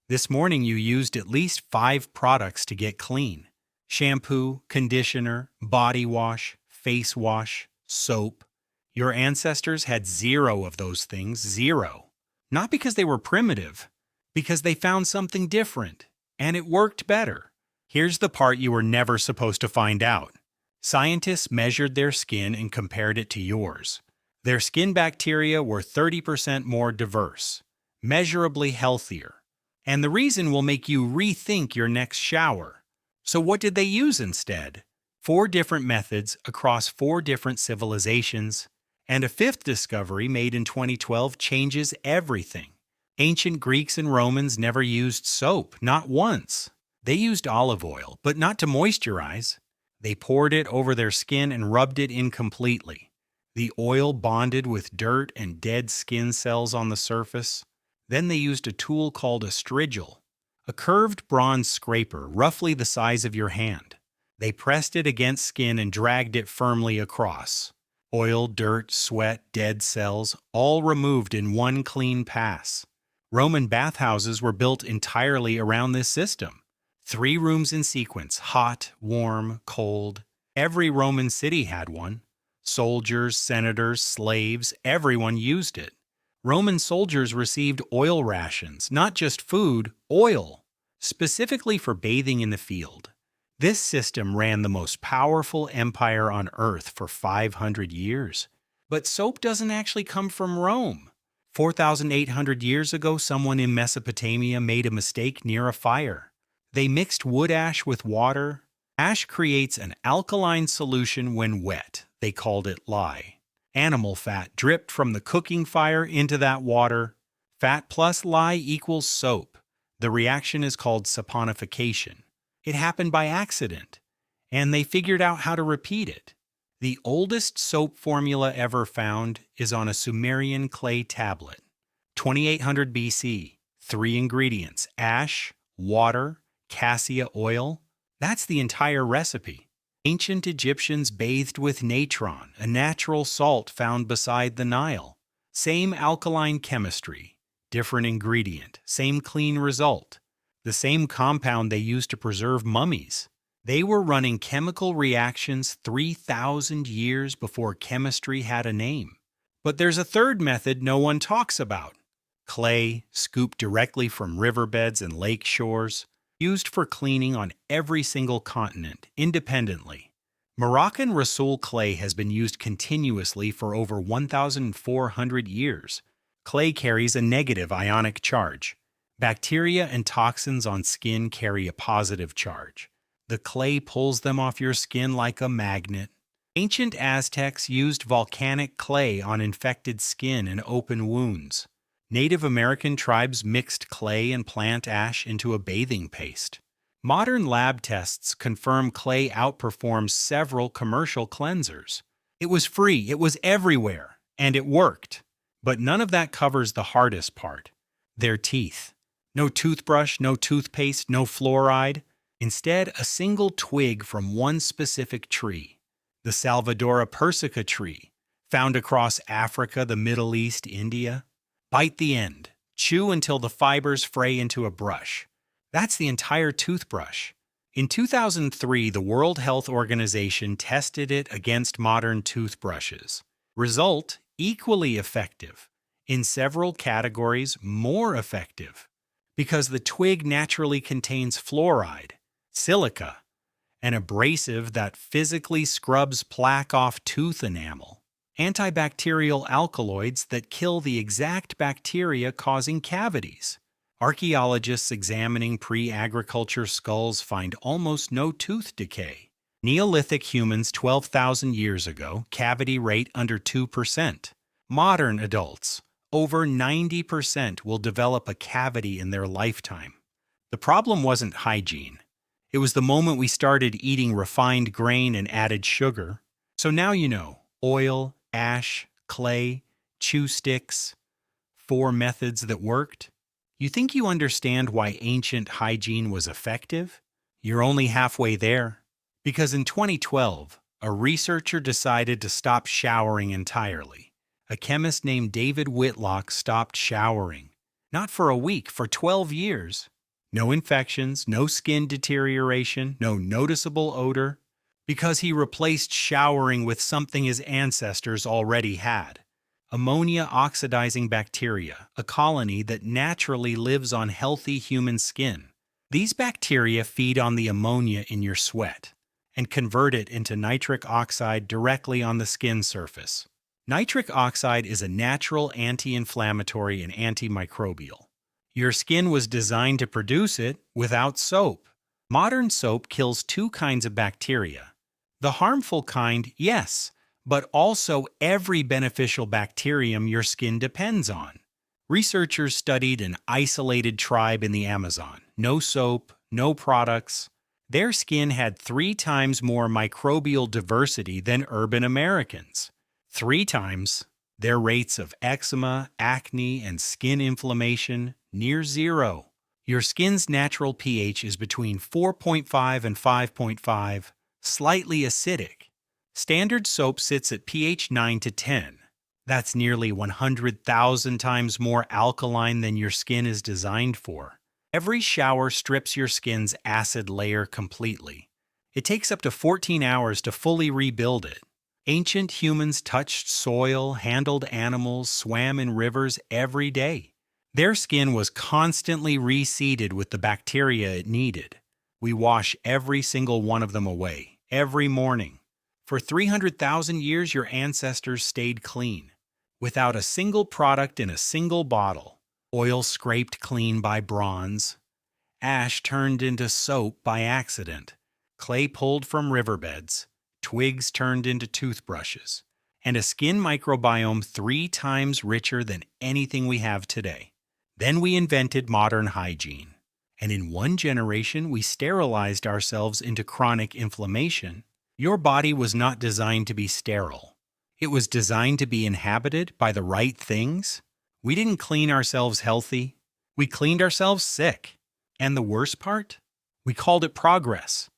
This morning you used at least 5 products to get clean: shampoo, conditioner, body wash, face wash, soap. Your ancestors had zero of those things, zero. Not because they were primitive, because they found something different, and it worked better. Here's the part you were never supposed to find out. Scientists measured their skin and compared it to yours. Their skin bacteria were 30% more diverse, measurably healthier. And the reason will make you rethink your next shower. So what did they use instead? 4 different methods across 4 different civilizations. And a 5th discovery made in 2012 changes everything. Ancient Greeks and Romans never used soap, not once. They used olive oil, but not to moisturize. They poured it over their skin and rubbed it in completely. The oil bonded with dirt and dead skin cells on the surface. Then they used a tool called a strigil, a curved bronze scraper roughly the size of your hand. They pressed it against skin and dragged it firmly across. Oil, dirt, sweat, dead cells, all removed in one clean pass. Roman bathhouses were built entirely around this system. 3 rooms in sequence: hot, warm, cold. Every Roman city had one. Soldiers, senators, slaves, everyone used it. Roman soldiers received oil rations, not just food, oil, specifically for bathing in the field. This system ran the most powerful empire on earth for 500 years. But soap doesn't actually come from Rome. 4,800 years ago, someone in Mesopotamia made a mistake near a fire. They mixed wood ash with water. Ash creates an alkaline solution when wet. They called it lye. Animal fat dripped from the cooking fire into that water. Fat plus lye equals soap. The reaction is called saponification. It happened by accident, and they figured out how to repeat it. The oldest soap formula ever found is on a Sumerian clay tablet. 2800 BC, 3 ingredients: ash, water, cassia oil. That's the entire recipe. Ancient Egyptians bathed with natron, a natural salt found beside the Nile. Same alkaline chemistry, different ingredient, same clean result. The same compound they used to preserve mummies. They were running chemical reactions 3,000 years before chemistry had a name. But there's a third method no one talks about. Clay, scooped directly from riverbeds and lake shores, used for cleaning on every single continent, independently. Moroccan Rasoul clay has been used continuously for over 1,400 years. Clay carries a negative ionic charge. Bacteria and toxins on skin carry a positive charge. The clay pulls them off your skin like a magnet. Ancient Aztecs used volcanic clay on infected skin and open wounds. Native American tribes mixed clay and plant ash into a bathing paste. Modern lab tests confirm clay outperforms several commercial cleansers. It was free, it was everywhere, and it worked. But none of that covers the hardest part: their teeth. No toothbrush, no toothpaste, no fluoride. Instead, a single twig from one specific tree, the Salvadora persica tree, found across Africa, the Middle East, India. Bite the end. Chew until the fibers fray into a brush. That's the entire toothbrush. In 2003, the World Health Organization tested it against modern toothbrushes. Result: equally effective. In several categories, more effective. Because the twig naturally contains fluoride, silica, an abrasive that physically scrubs plaque off tooth enamel. Antibacterial alkaloids that kill the exact bacteria causing cavities. Archaeologists examining pre-agriculture skulls find almost no tooth decay. Neolithic humans 12,000 years ago, cavity rate under 2%. Modern adults, over 90% will develop a cavity in their lifetime. The problem wasn't hygiene. It was the moment we started eating refined grain and added sugar. So now you know: oil, ash, clay, chew sticks. 4 methods that worked. You think you understand why ancient hygiene was effective? You're only halfway there. Because in 2012, a researcher decided to stop showering entirely. A chemist named David Whitlock stopped showering. Not for a week, for 12 years. No infections, no skin deterioration, no noticeable odor, because he replaced showering with something his ancestors already had. Ammonia oxidizing bacteria, a colony that naturally lives on healthy human skin. These bacteria feed on the ammonia in your sweat and convert it into nitric oxide directly on the skin surface. Nitric oxide is a natural anti-inflammatory and antimicrobial. Your skin was designed to produce it without soap. Modern soap kills two kinds of bacteria. The harmful kind, yes, but also every beneficial bacterium your skin depends on. Researchers studied an isolated tribe in the Amazon. No soap, no products. Their skin had 3 times more microbial diversity than urban Americans. 3 times. Their rates of eczema, acne, and skin inflammation near zero. Your skin's natural pH is between 4.5 and 5.5, slightly acidic. Standard soap sits at pH 9 to 10. That's nearly 100,000 times more alkaline than your skin is designed for. Every shower strips your skin's acid layer completely. It takes up to 14 hours to fully rebuild it. Ancient humans touched soil, handled animals, swam in rivers every day. Their skin was constantly reseeded with the bacteria it needed. We wash every single one of them away, every morning. For 300,000 years, your ancestors stayed clean, without a single product in a single bottle. Oil scraped clean by bronze, ash turned into soap by accident, clay pulled from riverbeds, twigs turned into toothbrushes, and a skin microbiome 3 times richer than anything we have today. Then we invented modern hygiene, and in 1 generation we sterilized ourselves into chronic inflammation. Your body was not designed to be sterile. It was designed to be inhabited by the right things. We didn't clean ourselves healthy. We cleaned ourselves sick. And the worst part? We called it progress.